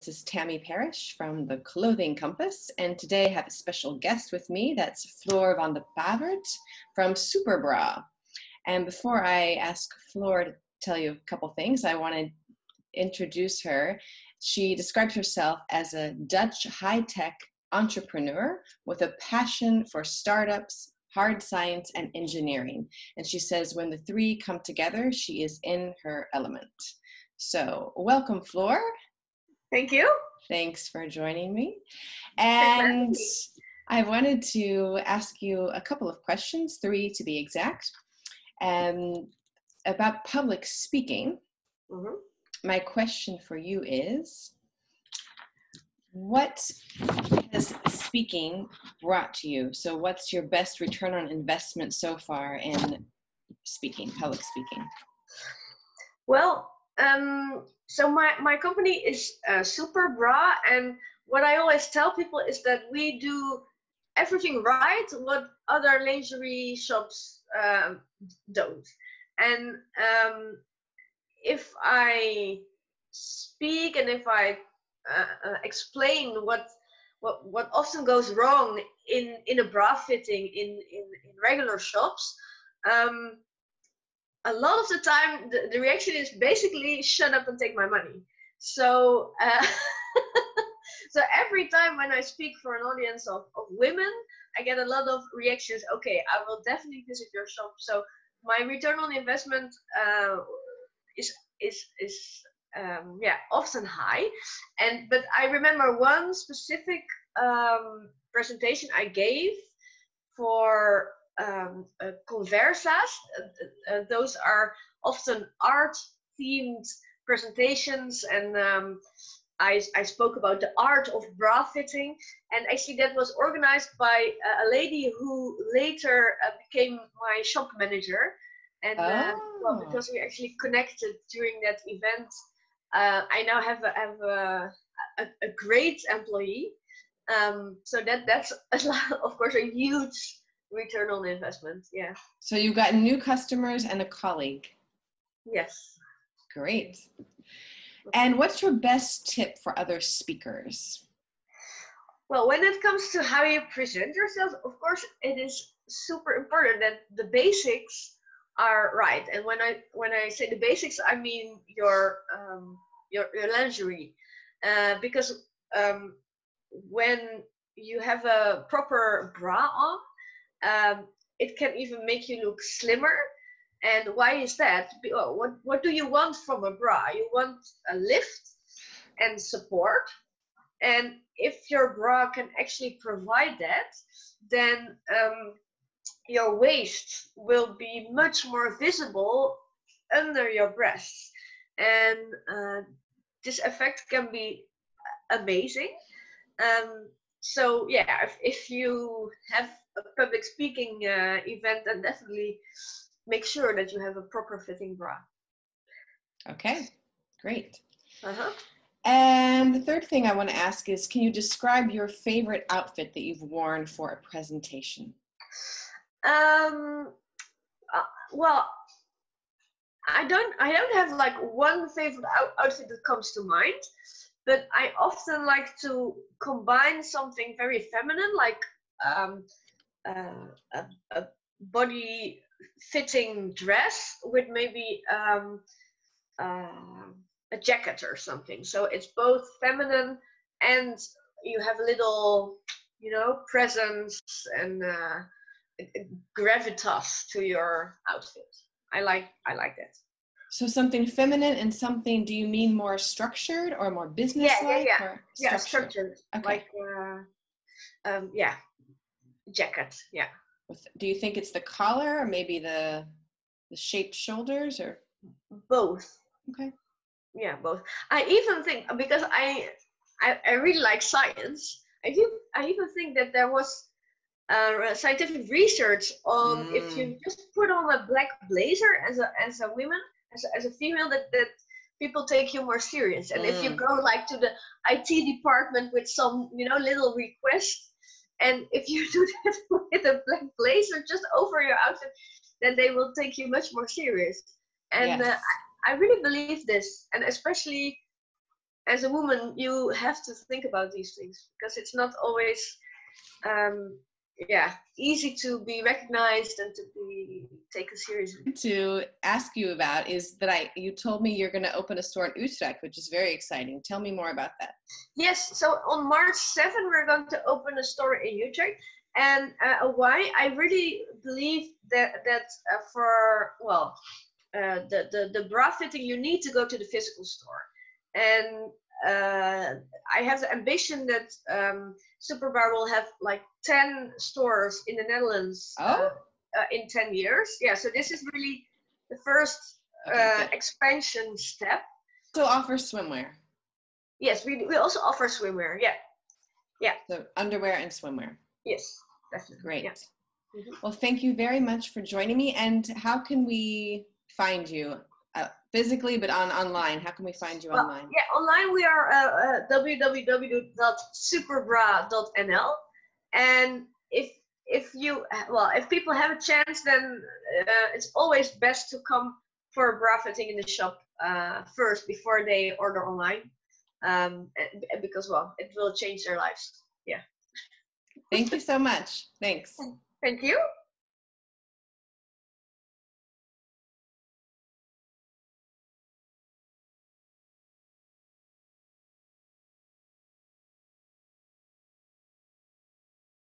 This is Tammy Parrish from the Clothing Compass, and today I have a special guest with me. That's Floor van de Pavert from Superbra. And before I ask Floor to tell you a couple things, I want to introduce her. She describes herself as a Dutch high-tech entrepreneur with a passion for startups, hard science, and engineering. And she says when the three come together, she is in her element. So welcome, Floor. Thank you. Thanks for joining me. And I wanted to ask you a couple of questions, 3 to be exact, about public speaking. Mm-hmm. My question for you is, what has speaking brought to you? So what's your best return on investment so far in speaking, public speaking? Well, so my company is Superbra, and what I always tell people is that we do everything right what other lingerie shops don't. And if I speak and if I explain what often goes wrong in a bra fitting in regular shops, a lot of the time the reaction is basically shut up and take my money. So so every time when I speak for an audience of women, I get a lot of reactions. Okay, I will definitely visit your shop. So my return on investment is often high. But I remember one specific presentation I gave for conversas. Those are often art themed presentations, and I spoke about the art of bra fitting, and actually that was organized by a lady who later became my shop manager. And well, because we actually connected during that event, I now have a great employee. So that's of course a huge return on investment. Yeah. So you got new customers and a colleague. Yes. Great. And what's your best tip for other speakers? Well, when it comes to how you present yourself, of course, it is super important that the basics are right. And when I say the basics, I mean your lingerie, because when you have a proper bra on, it can even make you look slimmer. And why is that? What do you want from a bra? You want a lift and support. And if your bra can actually provide that, then your waist will be much more visible under your breasts. And this effect can be amazing. So yeah, if you have a public speaking event, then definitely make sure that you have a proper fitting bra. Okay, great. Uh-huh. And the third thing I want to ask is, can you describe your favorite outfit that you've worn for a presentation? Well, I don't have like one favorite outfit that comes to mind, but I often like to combine something very feminine, like a body fitting dress with maybe a jacket or something. So it's both feminine and you have a little, presence and gravitas to your outfit. I like that. So something feminine and something, do you mean more structured or more business-like? Yeah, structured. Okay. Like, jacket, yeah. Do you think it's the collar or maybe the shaped shoulders or? Both. Okay. Yeah, both. I even think, because I really like science, I even think that there was scientific research on if you just put on a black blazer as a woman, as a female, that people take you more serious. And if you go like to the IT department with some little request, and if you do that with a black blazer just over your outfit, then they will take you much more serious. And yes. I really believe this, and especially as a woman, you have to think about these things because it's not always easy to be recognized and to be taken seriously. To ask you about is that you told me you're going to open a store in Utrecht, which is very exciting. Tell me more about that. Yes, so on March 7, we're going to open a store in Utrecht. And why? I really believe that the bra fitting, you need to go to the physical store. And I have the ambition that Superbra will have like 10 stores in the Netherlands in 10 years. Yeah, so this is really the first expansion step. So offer swimwear. Yes, we also offer swimwear. Yeah. So underwear and swimwear. Yes, definitely. Great. Yeah. Mm-hmm. Well, thank you very much for joining me. And how can we find you physically, but online? How can we find you online? Yeah, online we are www.superbra.nl. And if people have a chance, then it's always best to come for a bra fitting in the shop first before they order online, because it will change their lives. Yeah. Thank you so much. Thanks. Thank you.